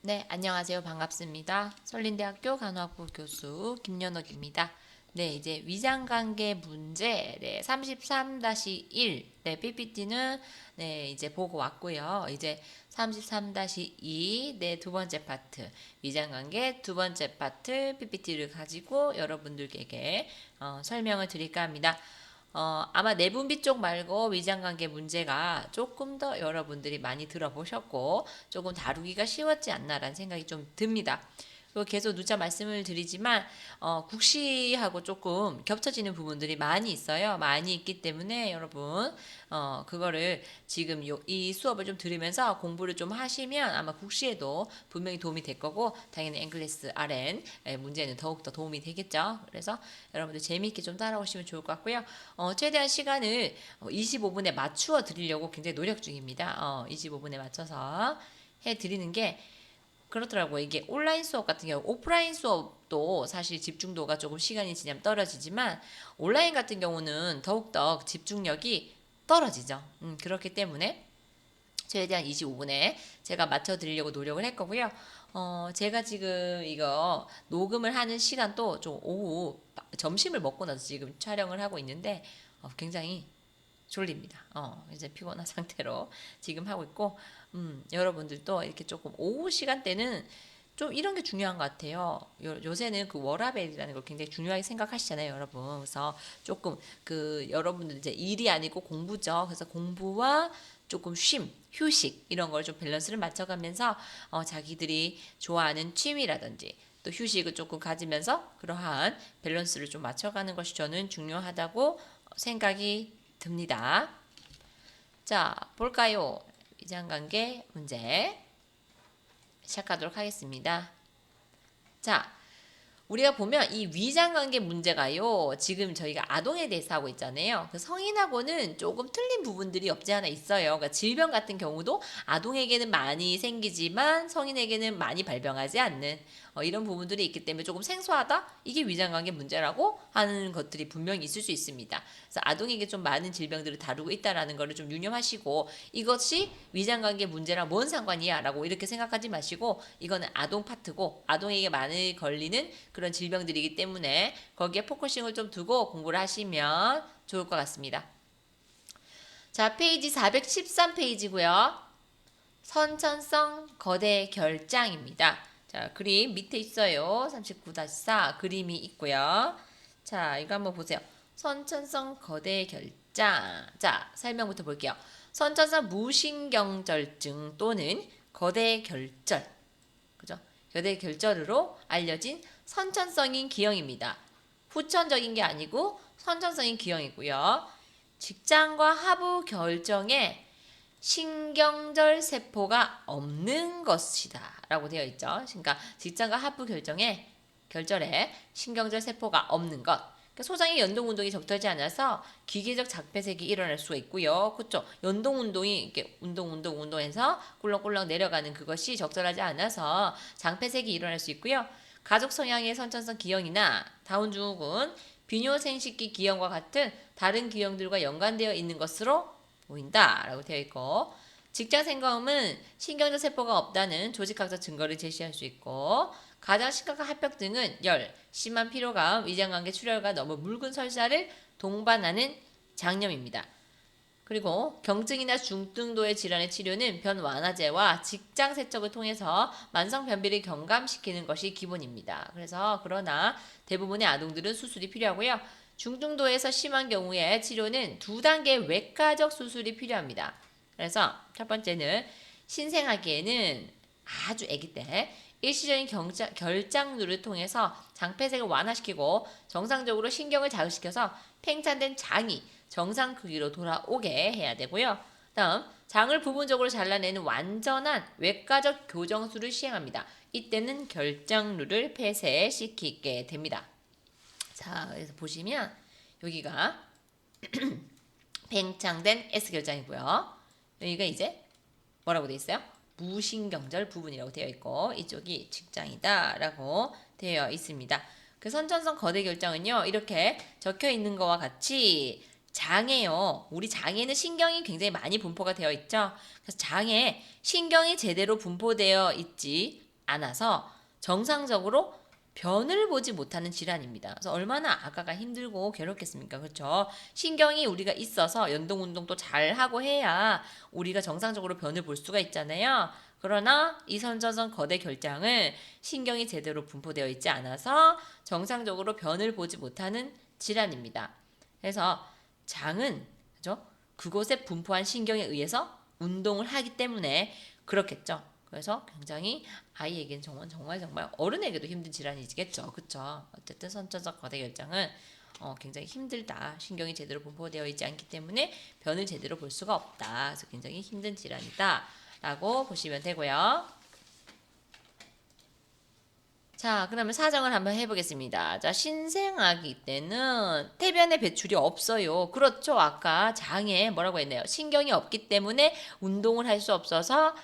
네, 안녕하세요. 반갑습니다. 설린대학교 간호학부 교수 김연옥입니다. 네, 이제 위장관계 문제 33-1 PPT는 이제 보고 왔고요. 이제 33-2 두 번째 파트 위장관계 두 번째 파트 PPT를 가지고 여러분들에게 설명을 드릴까 합니다. 아마 내분비 쪽 말고 위장관계 문제가 조금 더 여러분들이 많이 들어보셨고 조금 다루기가 쉬웠지 않나라는 생각이 좀 듭니다. 그리고 계속 누차 말씀을 드리지만 국시하고 조금 겹쳐지는 부분들이 많이 있어요. 많이 있기 때문에 여러분 그거를 지금 이 수업을 좀 들으면서 공부를 좀 하시면 아마 국시에도 분명히 도움이 될 거고 당연히 앵글리스 RN 문제는 더욱더 도움이 되겠죠. 그래서 여러분들 재미있게 좀 따라오시면 좋을 것 같고요. 최대한 시간을 25분에 맞추어 드리려고 굉장히 노력 중입니다. 25분에 맞춰서 해드리는 게 그렇더라고요. 이게 온라인 수업 같은 경우 오프라인 수업도 사실 집중도가 조금 시간이 지나면 떨어지지만 온라인 같은 경우는 더욱더 집중력이 떨어지죠. 그렇기 때문에 최대한 25분에 제가 맞춰드리려고 노력을 할 거고요. 제가 지금 이거 녹음을 하는 시간도 좀 오후 점심을 먹고 나서 지금 촬영을 하고 있는데 굉장히 졸립니다. 이제 피곤한 상태로 지금 하고 있고, 여러분들도 이렇게 조금 오후 시간대는 좀 이런 게 중요한 것 같아요. 요새는 그 워라밸이라는 걸 굉장히 중요하게 생각하시잖아요, 여러분. 그래서 조금 그 여러분들 이제 일이 아니고 공부죠. 그래서 공부와 조금 휴식 이런 걸 좀 밸런스를 맞춰가면서 자기들이 좋아하는 취미라든지 또 휴식을 조금 가지면서 그러한 밸런스를 좀 맞춰가는 것이 저는 중요하다고 생각이 듭니다. 자, 볼까요? 위장관계 문제 시작하도록 하겠습니다. 자, 우리가 보면 이 위장관계 문제가요. 지금 저희가 아동에 대해서 하고 있잖아요. 그 성인하고는 조금 틀린 부분들이 없지 않아 있어요. 그러니까 질병 같은 경우도 아동에게는 많이 생기지만 성인에게는 많이 발병하지 않는 이런 부분들이 있기 때문에 조금 생소하다? 이게 위장관계 문제라고 하는 것들이 분명히 있을 수 있습니다. 그래서 아동에게 좀 많은 질병들을 다루고 있다는 것을 좀 유념하시고 이것이 위장관계 문제랑 뭔 상관이야 라고 이렇게 생각하지 마시고 이거는 아동 파트고 아동에게 많이 걸리는 그런 질병들이기 때문에 거기에 포커싱을 좀 두고 공부를 하시면 좋을 것 같습니다. 자, 페이지 413페이지고요. 선천성 거대 결장입니다. 자, 그림 밑에 있어요. 39-4 그림이 있고요. 자, 이거 한번 보세요. 선천성 거대 결장. 자, 설명부터 볼게요. 선천성 무신경절증 또는 거대 결절. 그죠? 거대 결절으로 알려진 선천성인 기형입니다. 후천적인 게 아니고 선천성인 기형이고요. 직장과 하부 결정에 신경절 세포가 없는 것이다 라고 되어 있죠. 그러니까 직장과 하부 결절에 신경절 세포가 없는 것. 그러니까 소장의 연동운동이 적절하지 않아서 기계적 장폐색이 일어날 수가 있고요. 그렇죠? 연동운동이 이렇게 운동해서 꿀렁꿀렁 내려가는 그것이 적절하지 않아서 장폐색이 일어날 수 있고요. 가족 성향의 선천성 기형이나 다운증후군, 비뇨생식기 기형과 같은 다른 기형들과 연관되어 있는 것으로 보인다 라고 되어 있고 직장 생검은 신경절 세포가 없다는 조직학적 증거를 제시할 수 있고 가장 심각한 합병증은 열, 심한 피로감, 위장관계 출혈과 너무 묽은 설사를 동반하는 장염입니다. 그리고 경증이나 중등도의 질환의 치료는 변 완화제와 직장 세척을 통해서 만성 변비를 경감시키는 것이 기본입니다. 그래서 그러나 대부분의 아동들은 수술이 필요하고요. 중등도에서 심한 경우에 치료는 2단계 외과적 수술이 필요합니다. 그래서 첫 번째는 신생아기에는 아주 아기 때 일시적인 결장류를 통해서 장폐색을 완화시키고 정상적으로 신경을 자극시켜서 팽창된 장이 정상 크기로 돌아오게 해야 되고요. 다음 장을 부분적으로 잘라내는 완전한 외과적 교정술을 시행합니다. 이때는 결장류를 폐쇄시키게 됩니다. 자, 그래서 보시면 여기가 팽창된 S결장이고요. 여기가 이제 뭐라고 되어 있어요? 무신경절 부분이라고 되어 있고 이쪽이 직장이다 라고 되어 있습니다. 그 선천성 거대 결장은요 이렇게 적혀 있는 거와 같이 장에요. 우리 장에는 신경이 굉장히 많이 분포가 되어 있죠. 그래서 장에 신경이 제대로 분포되어 있지 않아서 정상적으로 변을 보지 못하는 질환입니다. 그래서 얼마나 아가가 힘들고 괴롭겠습니까? 그렇죠? 신경이 우리가 있어서 연동 운동도 잘 하고 해야 우리가 정상적으로 변을 볼 수가 있잖아요. 그러나 이 선천성 거대 결장은 신경이 제대로 분포되어 있지 않아서 정상적으로 변을 보지 못하는 질환입니다. 그래서 장은 그죠? 그곳에 분포한 신경에 의해서 운동을 하기 때문에 그렇겠죠. 그래서 굉장히 아이에겐 정말 어른에게도 힘든 질환이겠죠. 그쵸? 어쨌든 선천적 거대 결장은 굉장히 힘들다. 신경이 제대로 분포되어 있지 않기 때문에 변을 제대로 볼 수가 없다. 그래서 굉장히 힘든 질환이다. 라고 보시면 되고요. 자, 그러면 사정을 한번 해보겠습니다. 자, 신생아기 때는 태변의 배출이 없어요. 그렇죠. 아까 장에 뭐라고 했나요? 신경이 없기 때문에 운동을 할 수 없어서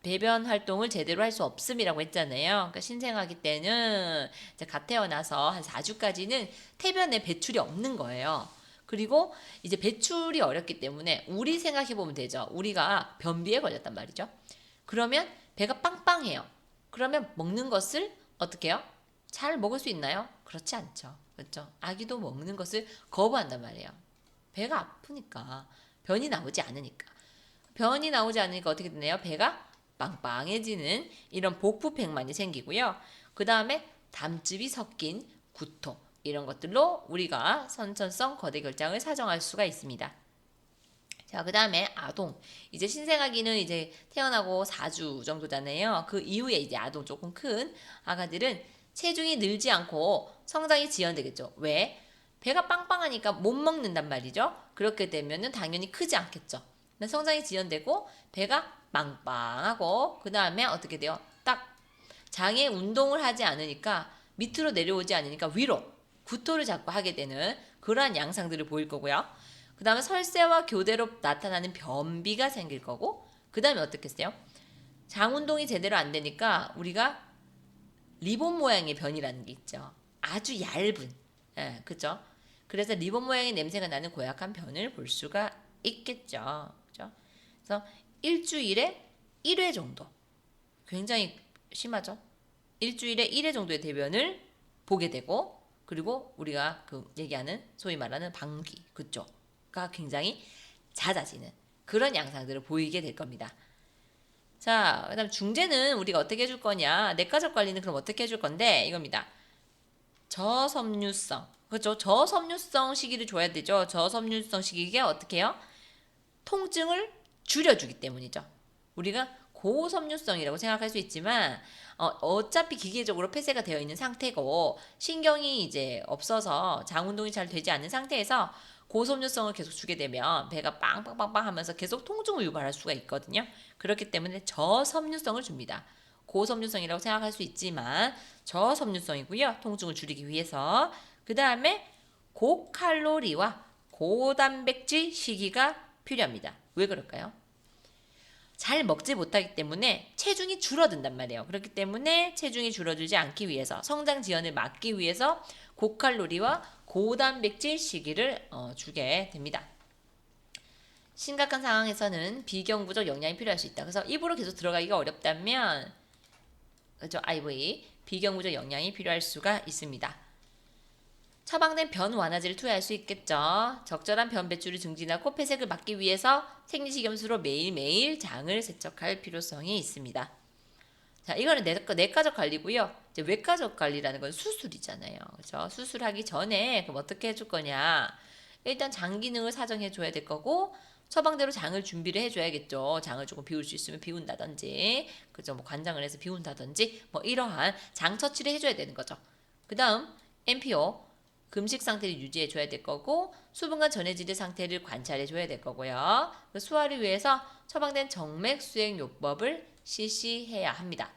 배변 활동을 제대로 할 수 없음이라고 했잖아요. 그러니까 신생아기 때는 이제 갓 태어나서 한 4주까지는 태변에 배출이 없는 거예요. 그리고 이제 배출이 어렵기 때문에 우리 생각해 보면 되죠. 우리가 변비에 걸렸단 말이죠. 그러면 배가 빵빵해요. 그러면 먹는 것을 어떻게 해요? 잘 먹을 수 있나요? 그렇지 않죠. 그렇죠? 아기도 먹는 것을 거부한단 말이에요. 배가 아프니까. 변이 나오지 않으니까. 변이 나오지 않으니까 어떻게 되나요? 배가 빵빵해지는 이런 복부팽만이 생기고요. 그 다음에 담즙이 섞인 구토 이런 것들로 우리가 선천성 거대결장을 사정할 수가 있습니다. 자, 그 다음에 아동. 이제 신생아기는 이제 태어나고 4주 정도잖아요. 그 이후에 이제 아동 조금 큰 아가들은 체중이 늘지 않고 성장이 지연되겠죠. 왜? 배가 빵빵하니까 못 먹는단 말이죠. 그렇게 되면은 당연히 크지 않겠죠. 성장이 지연되고 배가 빵빵하고 그 다음에 어떻게 돼요? 딱 장에 운동을 하지 않으니까 밑으로 내려오지 않으니까 위로 구토를 자꾸 하게 되는 그러한 양상들을 보일 거고요. 그 다음에 설사와 교대로 나타나는 변비가 생길 거고 그 다음에 어떻겠어요? 장 운동이 제대로 안 되니까 우리가 리본 모양의 변이라는 게 있죠. 아주 얇은, 그죠? 그래서 리본 모양의 냄새가 나는 고약한 변을 볼 수가 있겠죠. 그죠? 그래서 일주일에 1회 정도, 굉장히 심하죠. 일주일에 1회 정도의 대변을 보게 되고, 그리고 우리가 그 얘기하는 소위 말하는 방귀 그쪽가 굉장히 잦아지는 그런 양상들을 보이게 될 겁니다. 자, 그다음 중재는 우리가 어떻게 해줄 거냐? 내과적 관리는 그럼 어떻게 해줄 건데 이겁니다. 저섬유성, 그렇죠? 저섬유성 시기를 줘야 되죠. 저섬유성 시기가 어떻게 해요? 통증을 줄여주기 때문이죠. 우리가 고섬유성이라고 생각할 수 있지만 어차피 기계적으로 폐쇄가 되어 있는 상태고 신경이 이제 없어서 장 운동이 잘 되지 않는 상태에서 고섬유성을 계속 주게 되면 배가 빵빵빵빵 하면서 계속 통증을 유발할 수가 있거든요. 그렇기 때문에 저섬유성을 줍니다. 고섬유성이라고 생각할 수 있지만 저섬유성이고요. 통증을 줄이기 위해서. 그 다음에 고칼로리와 고단백질 시기가 필요합니다. 왜 그럴까요? 잘 먹지 못하기 때문에 체중이 줄어든단 말이에요. 그렇기 때문에 체중이 줄어들지 않기 위해서 성장 지연을 막기 위해서 고칼로리와 고단백질 시기를 주게 됩니다. 심각한 상황에서는 비경부적 영양이 필요할 수 있다. 그래서 입으로 계속 들어가기가 어렵다면 그렇죠? IV 비경부적 영양이 필요할 수가 있습니다. 처방된 변 완화제를 투여할 수 있겠죠. 적절한 변 배출을 증진하고 코폐색을 막기 위해서 생리식염수로 매일매일 장을 세척할 필요성이 있습니다. 자, 이거는 내과적 관리고요. 이제 외과적 관리라는 건 수술이잖아요. 그렇죠? 수술하기 전에 그럼 어떻게 해줄 거냐? 일단 장 기능을 사정해 줘야 될 거고 처방대로 장을 준비를 해줘야겠죠. 장을 조금 비울 수 있으면 비운다든지, 그죠? 뭐 관장을 해서 비운다든지, 뭐 이러한 장 처치를 해줘야 되는 거죠. 그 다음 NPO 금식 상태를 유지해 줘야 될 거고 수분과 전해질의 상태를 관찰해 줘야 될 거고요. 그 수화를 위해서 처방된 정맥 수행 요법을 실시해야 합니다.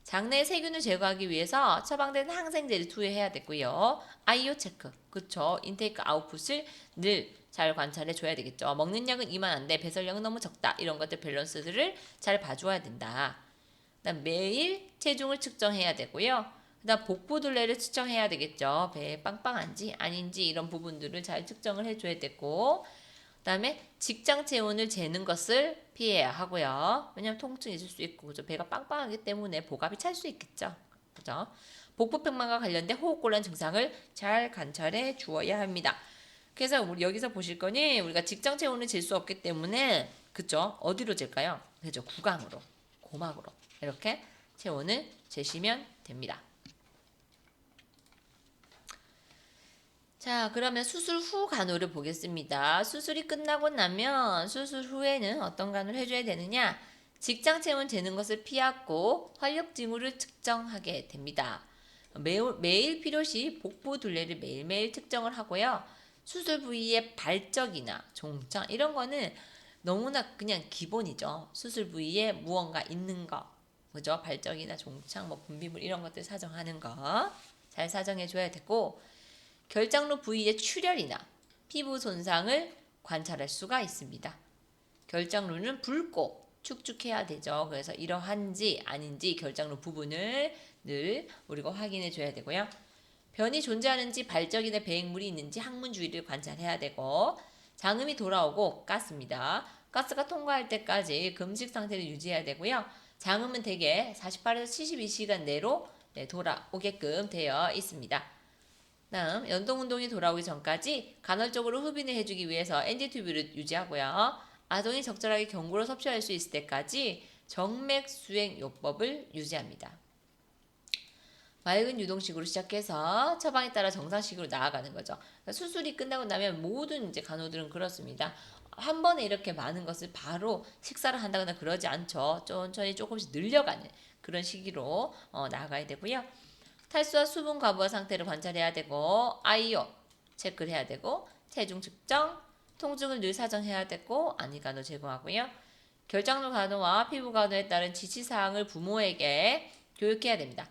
장내 세균을 제거하기 위해서 처방된 항생제를 투여해야 되고요. 아이오 체크, 그쵸? 인테이크 아웃풋을 늘 잘 관찰해 줘야 되겠죠. 먹는 양은 이만한데 배설량은 너무 적다. 이런 것들 밸런스들을 잘 봐줘야 된다. 그다음 매일 체중을 측정해야 되고요. 그다음 복부 둘레를 측정해야 되겠죠. 배에 빵빵한지 아닌지 이런 부분들을 잘 측정을 해줘야 되고, 그다음에 직장 체온을 재는 것을 피해야 하고요. 왜냐하면 통증이 있을 수 있고 그죠? 배가 빵빵하기 때문에 복압이 찰 수 있겠죠. 그죠? 복부팽만과 관련된 호흡곤란 증상을 잘 관찰해 주어야 합니다. 그래서 우리 여기서 보실 거니 우리가 직장 체온을 잴 수 없기 때문에 그죠? 어디로 잴까요? 그죠? 구강으로, 고막으로 이렇게 체온을 재시면 됩니다. 자, 그러면 수술 후 간호를 보겠습니다. 수술이 끝나고 나면 수술 후에는 어떤 간호를 해줘야 되느냐? 직장 체온 재는 것을 피하고 활력 징후를 측정하게 됩니다. 매일 필요시 복부 둘레를 매일매일 측정을 하고요. 수술 부위의 발적이나 종창 이런 거는 너무나 그냥 기본이죠. 수술 부위에 무언가 있는 거, 그죠? 발적이나 종창, 뭐 분비물 이런 것들 사정하는 거 잘 사정해 줘야 되고. 결장로 부위의 출혈이나 피부 손상을 관찰할 수가 있습니다. 결장로는 붉고 축축해야 되죠. 그래서 이러한지 아닌지 결장로 부분을 늘 우리가 확인해 줘야 되고요. 변이 존재하는지 발적이나 배액물이 있는지 항문 주위를 관찰해야 되고, 장음이 돌아오고 가스입니다. 가스가 통과할 때까지 금식 상태를 유지해야 되고요. 장음은 대개 48에서 72시간 내로 돌아오게끔 되어 있습니다. 다음 연동운동이 돌아오기 전까지 간헐적으로 흡인을 해주기 위해서 ND튜브를 유지하고요. 아동이 적절하게 경구로 섭취할 수 있을 때까지 정맥수행요법을 유지합니다. 맑은 유동식으로 시작해서 처방에 따라 정상식으로 나아가는 거죠. 그러니까 수술이 끝나고 나면 모든 이제 간호들은 그렇습니다. 한 번에 이렇게 많은 것을 바로 식사를 한다거나 그러지 않죠. 천천히 조금씩 늘려가는 그런 시기로 나아가야 되고요. 탈수와 수분 과부하 상태를 관찰해야 되고, 아이오 체크를 해야 되고, 체중 측정, 통증을 늘 사정해야 되고, 안이간호 제공하고요. 결장로 간호와 피부 간호에 따른 지시사항을 부모에게 교육해야 됩니다.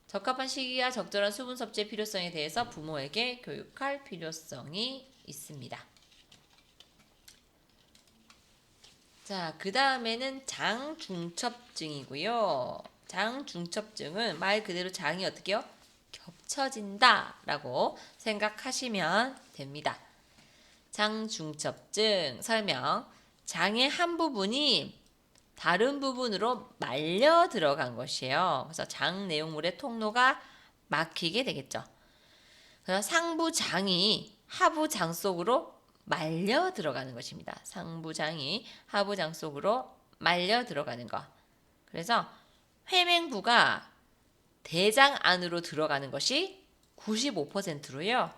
적합한 시기와 적절한 수분 섭취의 필요성에 대해서 부모에게 교육할 필요성이 있습니다. 자, 그 다음에는 장중첩증이고요. 장중첩증은 말 그대로 장이 어떻게요? 겹쳐진다 라고 생각하시면 됩니다. 장중첩증 설명. 장의 한 부분이 다른 부분으로 말려 들어간 것이에요. 그래서 장 내용물의 통로가 막히게 되겠죠. 그래서 상부장이 하부장 속으로 말려 들어가는 것입니다. 상부장이 하부장 속으로 말려 들어가는 것. 그래서 회맹부가 대장 안으로 들어가는 것이 95%로요.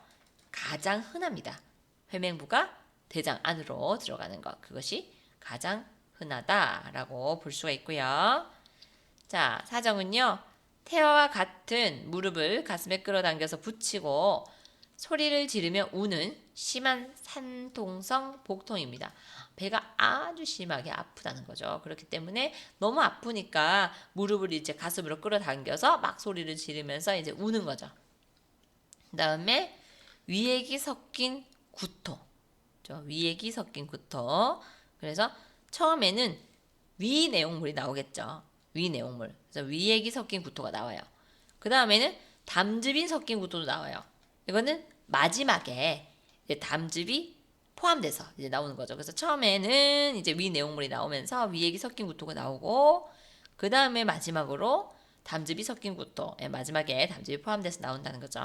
가장 흔합니다. 회맹부가 대장 안으로 들어가는 것. 그것이 가장 흔하다라고 볼 수가 있고요. 자, 사정은요. 태아와 같은 무릎을 가슴에 끌어당겨서 붙이고 소리를 지르며 우는 심한 산통성 복통입니다. 배가 아주 심하게 아프다는 거죠. 그렇기 때문에 너무 아프니까 무릎을 이제 가슴으로 끌어당겨서 막 소리를 지르면서 이제 우는 거죠. 그 다음에 위액이 섞인 구토. 위액이 섞인 구토. 그래서 처음에는 위 내용물이 나오겠죠. 위 내용물. 그래서 위액이 섞인 구토가 나와요. 그 다음에는 담즙이 섞인 구토도 나와요. 이거는 마지막에 이제 담즙이 포함돼서 이제 나오는 거죠. 그래서 처음에는 이제 위 내용물이 나오면서 위액이 섞인 구토가 나오고, 그 다음에 마지막으로 담즙이 섞인 구토, 마지막에 담즙이 포함돼서 나온다는 거죠.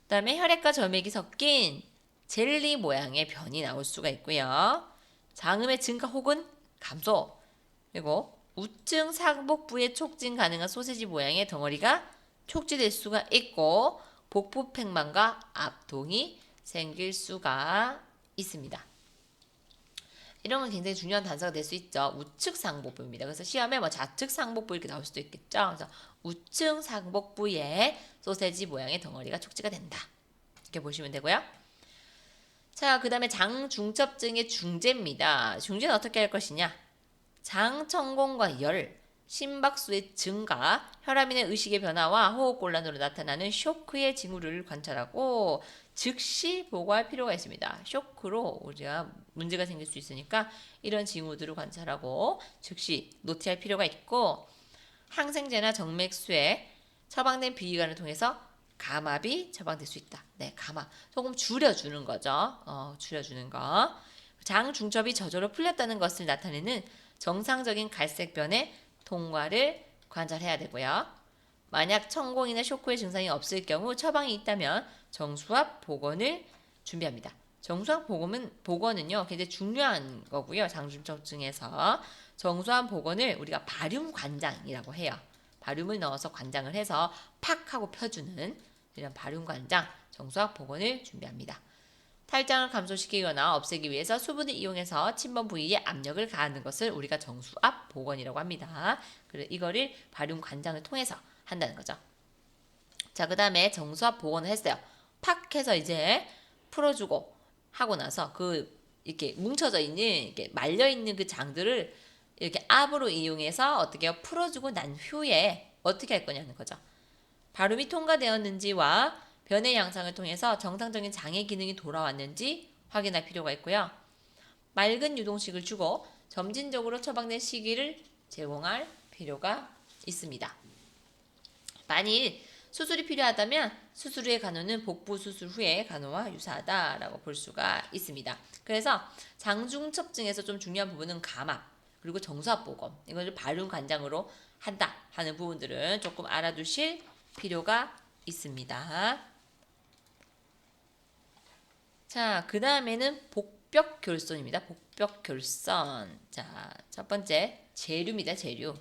그 다음에 혈액과 점액이 섞인 젤리 모양의 변이 나올 수가 있고요. 장음의 증가 혹은 감소, 그리고 우증 상복부에 촉진 가능한 소세지 모양의 덩어리가 촉지될 수가 있고, 복부팽만과 압통이 생길 수가 있습니다. 이런 건 굉장히 중요한 단서가 될 수 있죠. 우측 상복부입니다. 그래서 시험에 뭐 좌측 상복부 이렇게 나올 수도 있겠죠. 그래서 우측 상복부에 소세지 모양의 덩어리가 촉지가 된다. 이렇게 보시면 되고요. 자, 그 다음에 장중첩증의 중재입니다. 중재는 어떻게 할 것이냐? 장천공과 열, 심박수의 증가, 혈압이나 의식의 변화와 호흡곤란으로 나타나는 쇼크의 징후를 관찰하고 즉시 보고할 필요가 있습니다. 쇼크로 우리가 문제가 생길 수 있으니까 이런 징후들을 관찰하고 즉시 노티할 필요가 있고, 항생제나 정맥수에 처방된 비위관을 통해서 감압이 처방될 수 있다. 네, 감압. 조금 줄여주는 거죠. 줄여주는 거. 장중첩이 저절로 풀렸다는 것을 나타내는 정상적인 갈색변의 통과를 관찰해야 되고요. 만약 천공이나 쇼크의 증상이 없을 경우 처방이 있다면 정수압 복원을 준비합니다. 정수압 복원은요 굉장히 중요한 거고요. 장중첩증에서 정수압 복원을 우리가 바륨 관장이라고 해요. 바륨을 넣어서 관장을 해서 팍 하고 펴주는 이런 바륨 관장, 정수압 복원을 준비합니다. 탈장을 감소시키거나 없애기 위해서 수분을 이용해서 침범 부위에 압력을 가하는 것을 우리가 정수압 복원이라고 합니다. 그래서 이거를 바륨 관장을 통해서 한다는 거죠. 자, 그 다음에 정수압 복원을 했어요. 팍 해서 이제 풀어주고 하고 나서 이렇게 뭉쳐져 있는, 이렇게 말려 있는 그 장들을 이렇게 압으로 이용해서 어떻게 풀어주고 난 후에 어떻게 할 거냐는 거죠. 바륨이 통과되었는지와 변의 양상을 통해서 정상적인 장의 기능이 돌아왔는지 확인할 필요가 있고요. 맑은 유동식을 주고 점진적으로 처방된 시기를 제공할 필요가 있습니다. 만일 수술이 필요하다면 수술 후의 간호는 복부 수술 후의 간호와 유사하다라고 볼 수가 있습니다. 그래서 장중첩증에서 좀 중요한 부분은 감압 그리고 정수압 복원 이걸 바륨 관장으로 한다 하는 부분들은 조금 알아두실 필요가 있습니다. 자, 그 다음에는 복벽결손입니다. 복벽결손. 자, 첫 번째 재류입니다. 재류.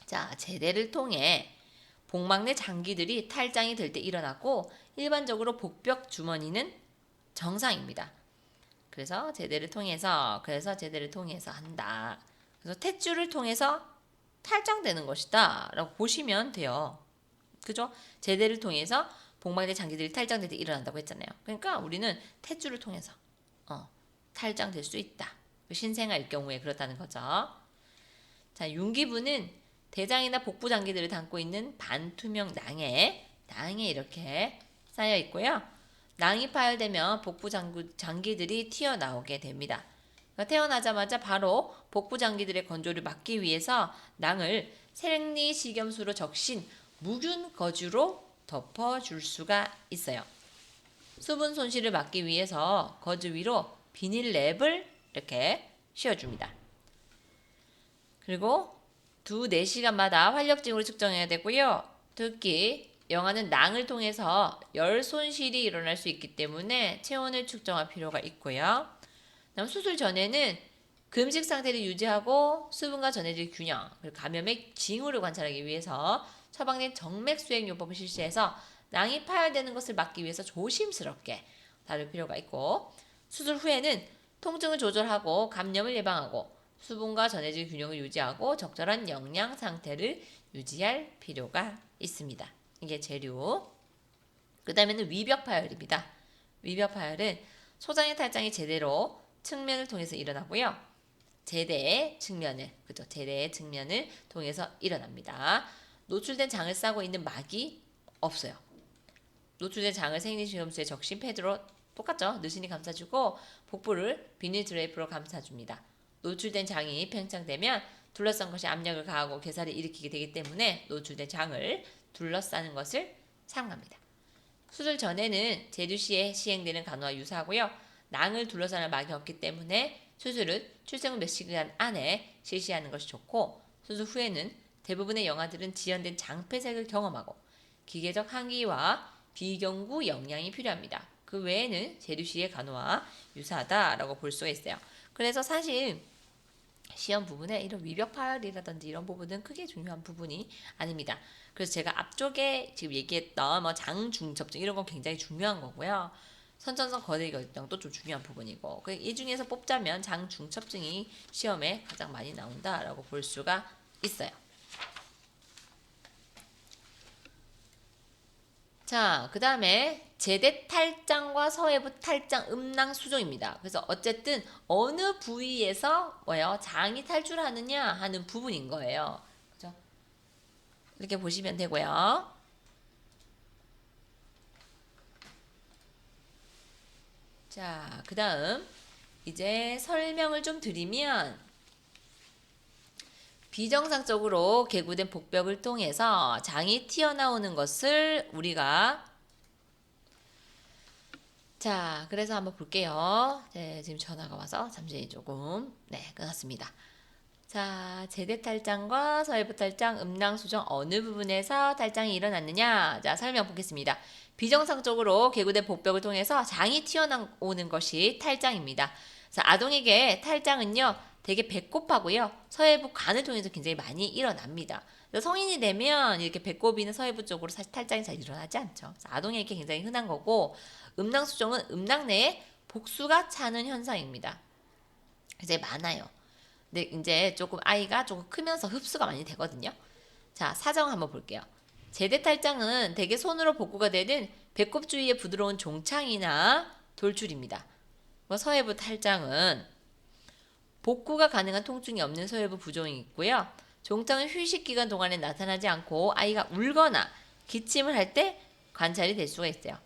자, 제대를 통해 복막 내 장기들이 탈장이 될 때 일어나고 일반적으로 복벽 주머니는 정상입니다. 그래서 제대를 통해서 한다. 그래서 탯줄을 통해서 탈장되는 것이다 라고 보시면 돼요. 그죠? 제대를 통해서 복막의 장기들이 탈장될 때 일어난다고 했잖아요. 그러니까 우리는 탯줄을 통해서 탈장될 수 있다. 신생아일 경우에 그렇다는 거죠. 자, 윤기부는 대장이나 복부 장기들을 담고 있는 반투명 낭에 이렇게 쌓여 있고요. 낭이 파열되면 복부 장기들이 튀어나오게 됩니다. 그러니까 태어나자마자 바로 복부 장기들의 건조를 막기 위해서 낭을 생리식염수로 적신 묵윤 거즈로 덮어줄 수가 있어요. 수분 손실을 막기 위해서 거즈 위로 비닐랩을 이렇게 씌워줍니다. 그리고 2-4시간마다 활력징으로 측정해야 되고요. 특히 영아는 낭을 통해서 열 손실이 일어날 수 있기 때문에 체온을 측정할 필요가 있고요. 다음 수술 전에는 금식 상태를 유지하고 수분과 전해질 균형, 그리고 감염의 징후를 관찰하기 위해서 처방된 정맥 수행 요법을 실시해서 낭이 파열되는 것을 막기 위해서 조심스럽게 다룰 필요가 있고, 수술 후에는 통증을 조절하고 감염을 예방하고 수분과 전해질 균형을 유지하고 적절한 영양 상태를 유지할 필요가 있습니다. 이게 재료. 그 다음에는 위벽 파열입니다. 위벽 파열은 소장의 탈장이 제대로 측면을 통해서 일어나고요. 제대의 측면을 통해서 일어납니다. 노출된 장을 싸고 있는 막이 없어요. 노출된 장을 생리식염수에 적신 패드로 똑같죠? 느슨히 감싸주고 복부를 비닐 드레이프로 감싸줍니다. 노출된 장이 팽창되면 둘러싼 것이 압력을 가하고 괴사를 일으키게 되기 때문에 노출된 장을 둘러싸는 것을 삼갑니다. 수술 전에는 제류 시에 시행되는 간호와 유사하고요. 낭을 둘러싸는 막이 없기 때문에 수술은 출생 후 몇 시간 안에 실시하는 것이 좋고, 수술 후에는 대부분의 영아들은 지연된 장폐색을 경험하고 기계적 항기와 비경구 영양이 필요합니다. 그 외에는 제류 시의 간호와 유사하다라고 볼 수가 있어요. 그래서 사실 시험 부분에 이런 위벽 파열이라든지 이런 부분은 크게 중요한 부분이 아닙니다. 그래서 제가 앞쪽에 지금 얘기했던 장중첩증 이런 건 굉장히 중요한 거고요. 선천성 거대 결정도 좀 중요한 부분이고, 이 중에서 뽑자면 장중첩증이 시험에 가장 많이 나온다라고 볼 수가 있어요. 자, 그 다음에 제대 탈장과 서해부 탈장 음낭 수종입니다. 그래서 어쨌든 어느 부위에서 장이 탈출하느냐 하는 부분인 거예요. 그죠? 이렇게 보시면 되고요. 자, 그 다음 이제 설명을 좀 드리면 비정상적으로 개구된 복벽을 통해서 장이 튀어나오는 것을 우리가 자, 그래서 한번 볼게요. 네, 지금 전화가 와서 잠시 조금 끊었습니다. 자, 제대 탈장과 서해부 탈장, 음낭 수정 어느 부분에서 탈장이 일어났느냐? 자, 설명 보겠습니다. 비정상적으로 개구된 복벽을 통해서 장이 튀어나오는 것이 탈장입니다. 자, 아동에게 탈장은요, 되게 배꼽하고요, 서해부 간을 통해서 굉장히 많이 일어납니다. 성인이 되면 이렇게 배꼽이나 서해부 쪽으로 사실 탈장이 잘 일어나지 않죠. 아동에게 굉장히 흔한 거고, 음낭 수정은 음낭 내에 복수가 차는 현상입니다. 이제 많아요. 근데 이제 조금 아이가 조금 크면서 흡수가 많이 되거든요. 자, 사정 한번 볼게요. 제대 탈장은 대개 손으로 복구가 되는 배꼽 주위의 부드러운 종창이나 돌출입니다. 서해부 탈장은 복구가 가능한 통증이 없는 서해부 부종이 있고요. 종창은 휴식 기간 동안에 나타나지 않고 아이가 울거나 기침을 할 때 관찰이 될 수가 있어요.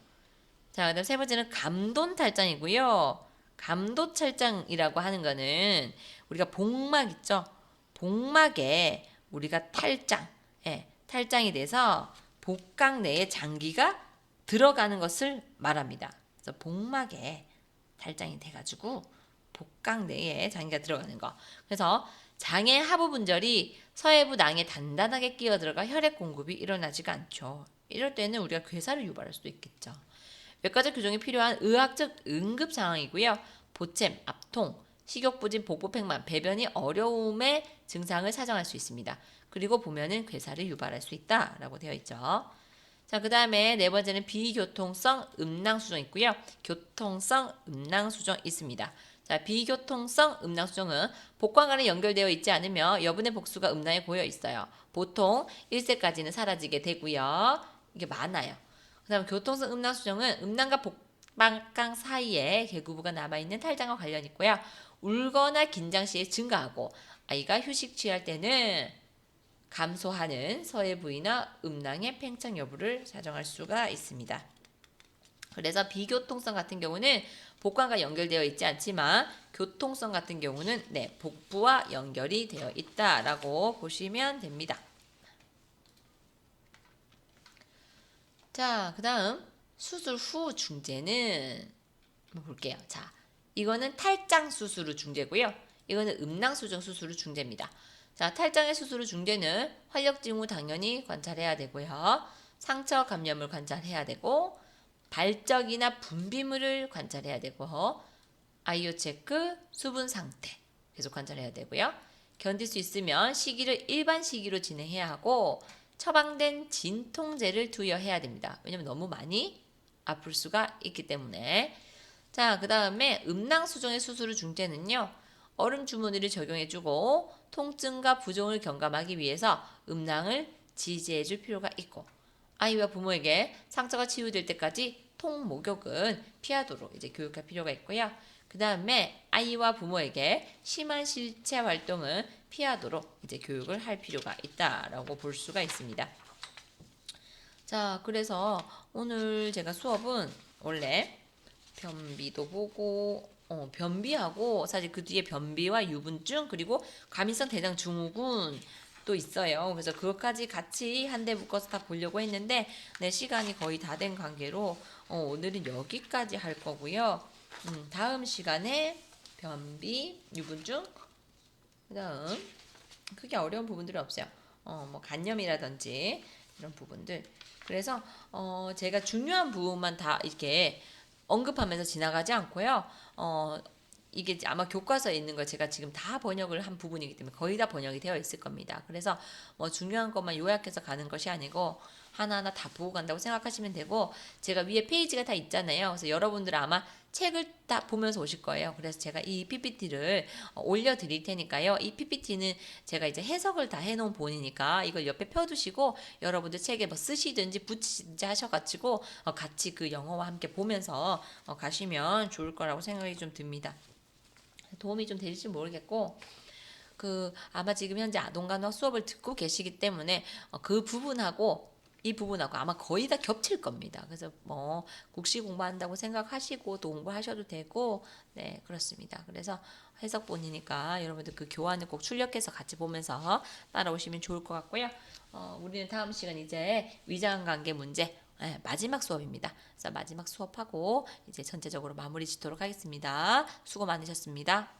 자, 그다음 세 번째는 감돈 탈장이고요. 감도 탈장이라고 하는 거는 우리가 복막 있죠? 복막에 우리가 탈장이 돼서 복강 내에 장기가 들어가는 것을 말합니다. 그래서 복막에 탈장이 돼가지고 복강 내에 장기가 들어가는 거. 그래서 장의 하부 분절이 서해부 낭에 단단하게 끼어 들어가 혈액 공급이 일어나지가 않죠. 이럴 때는 우리가 괴사를 유발할 수도 있겠죠. 외과적 교정이 필요한 의학적 응급 상황이고요. 보챔, 압통, 식욕부진, 복부팽만, 배변이 어려움의 증상을 사정할 수 있습니다. 그리고 보면은 괴사를 유발할 수 있다라고 되어 있죠. 자, 그 다음에 네 번째는 비교통성 음낭수정 있고요. 교통성 음낭수정 있습니다. 자, 비교통성 음낭수정은 복강간에 연결되어 있지 않으며 여분의 복수가 음낭에 고여 있어요. 보통 1세까지는 사라지게 되고요. 이게 많아요. 그 다음 교통성 음낭수정은 음낭과 복강간 사이에 개구부가 남아있는 탈장과 관련 있고요. 울거나 긴장 시에 증가하고 아이가 휴식 취할 때는 감소하는 서해 부위나 음낭의 팽창 여부를 사정할 수가 있습니다. 그래서 비교통성 같은 경우는 복강과 연결되어 있지 않지만 교통성 같은 경우는 복부와 연결이 되어 있다라고 보시면 됩니다. 자, 그 다음 수술 후 중재는 한번 볼게요. 자, 이거는 탈장 수술 후 중재고요. 이거는 음낭 수정 수술 후 중재입니다. 자, 탈장의 수술 후 중재는 활력 징후 당연히 관찰해야 되고요. 상처 감염을 관찰해야 되고 발적이나 분비물을 관찰해야 되고 아이오 체크, 수분 상태 계속 관찰해야 되고요. 견딜 수 있으면 시기를 일반 시기로 진행해야 하고 처방된 진통제를 투여해야 됩니다. 왜냐면 너무 많이 아플 수가 있기 때문에. 자, 그 다음에 음낭 수정의 수술 후 중재는요. 얼음 주머니를 적용해주고 통증과 부종을 경감하기 위해서 음낭을 지지해줄 필요가 있고 아이와 부모에게 상처가 치유될 때까지 통 목욕은 피하도록 이제 교육할 필요가 있고요. 그 다음에 아이와 부모에게 심한 실체 활동은 피하도록 이제 교육을 할 필요가 있다라고 볼 수가 있습니다. 자, 그래서 오늘 제가 수업은 원래 변비도 보고 변비하고 사실 그 뒤에 변비와 유분증 그리고 과민성 대장 증후군 또 있어요. 그래서 그것까지 같이 한데 묶어서 다 보려고 했는데 시간이 거의 다 된 관계로 오늘은 여기까지 할 거고요. 다음 시간에 변비, 유분증 그다음 크게 어려운 부분들이 없어요. 뭐 간염이라든지 이런 부분들. 그래서 제가 중요한 부분만 다 이렇게 언급하면서 지나가지 않고요. 이게 아마 교과서에 있는 걸 제가 지금 다 번역을 한 부분이기 때문에 거의 다 번역이 되어 있을 겁니다. 그래서 뭐 중요한 것만 요약해서 가는 것이 아니고 하나하나 다 보고 간다고 생각하시면 되고 제가 위에 페이지가 다 있잖아요. 그래서 여러분들은 아마 책을 다 보면서 오실 거예요. 그래서 제가 이 PPT를 올려드릴 테니까요. 이 PPT는 제가 이제 해석을 다 해놓은 본이니까 이걸 옆에 펴두시고 여러분들 책에 뭐 쓰시든지 붙이든지 하셔가지고 같이 그 영어와 함께 보면서 가시면 좋을 거라고 생각이 좀 듭니다. 도움이 좀 될지 모르겠고 아마 지금 현재 아동간호 수업을 듣고 계시기 때문에 그 부분하고 이 부분하고 아마 거의 다 겹칠 겁니다. 그래서 뭐 국시 공부한다고 생각하시고 또 공부하셔도 되고 네 그렇습니다. 그래서 해석본이니까 여러분들 그 교환을 꼭 출력해서 같이 보면서 따라오시면 좋을 것 같고요. 우리는 다음 시간 이제 위장관계 문제 마지막 수업입니다. 그래서 마지막 수업하고 이제 전체적으로 마무리 짓도록 하겠습니다. 수고 많으셨습니다.